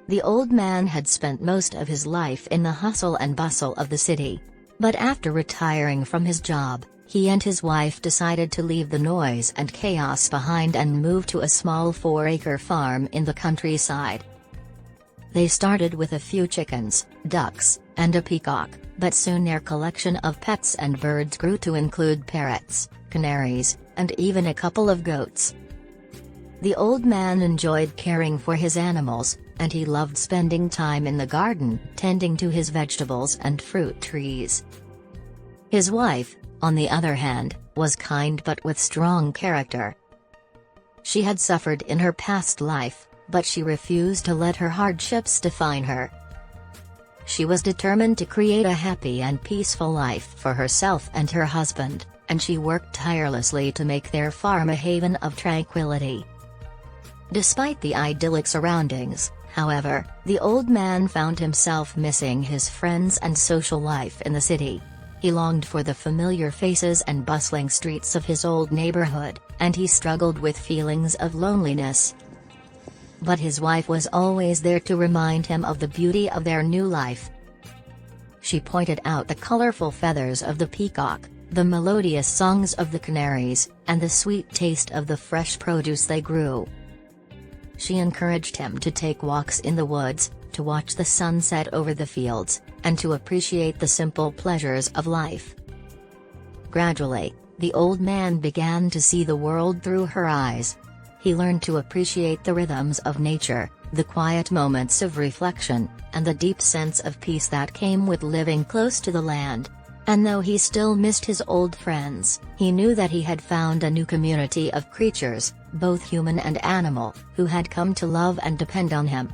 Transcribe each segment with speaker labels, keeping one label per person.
Speaker 1: The old man had spent most of his life in the hustle and bustle of the city. But after retiring from his job, he and his wife decided to leave the noise and chaos behind and move to a small 4-acre farm in the countryside. They started with a few chickens, ducks, and a peacock, but soon their collection of pets and birds grew to include parrots, canaries, and even a couple of goats. The old man enjoyed caring for his animals, and he loved spending time in the garden, tending to his vegetables and fruit trees. His wife, on the other hand, was kind but with strong character. She had suffered in her past life, but she refused to let her hardships define her. She was determined to create a happy and peaceful life for herself and her husband, and she worked tirelessly to make their farm a haven of tranquility. Despite the idyllic surroundings, however, the old man found himself missing his friends and social life in the city. He longed for the familiar faces and bustling streets of his old neighborhood, and he struggled with feelings of loneliness. But his wife was always there to remind him of the beauty of their new life. She pointed out the colorful feathers of the peacock, the melodious songs of the canaries, and the sweet taste of the fresh produce they grew. She encouraged him to take walks in the woods, to watch the sunset over the fields, and to appreciate the simple pleasures of life. Gradually, the old man began to see the world through her eyes. He learned to appreciate the rhythms of nature, the quiet moments of reflection, and the deep sense of peace that came with living close to the land. And though he still missed his old friends, he knew that he had found a new community of creatures, both human and animal, who had come to love and depend on him.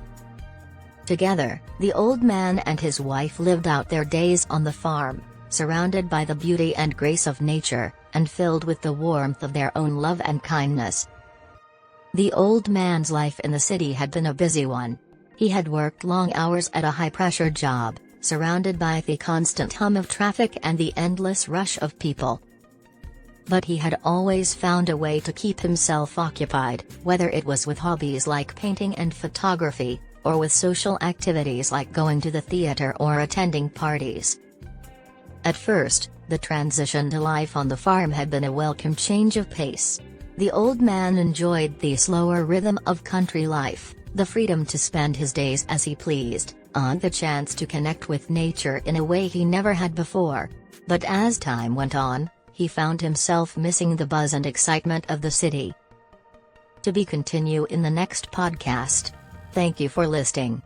Speaker 1: Together, the old man and his wife lived out their days on the farm, surrounded by the beauty and grace of nature, and filled with the warmth of their own love and kindness. The old man's life in the city had been a busy one. He had worked long hours at a high-pressure job, surrounded by the constant hum of traffic and the endless rush of people. But he had always found a way to keep himself occupied, whether it was with hobbies like painting and photography, or with social activities like going to the theater or attending parties. At first, the transition to life on the farm had been a welcome change of pace. The old man enjoyed the slower rhythm of country life, the freedom to spend his days as he pleased, and the chance to connect with nature in a way he never had before. But as time went on, he found himself missing the buzz and excitement of the city. To be continued in the next podcast. Thank you for listening.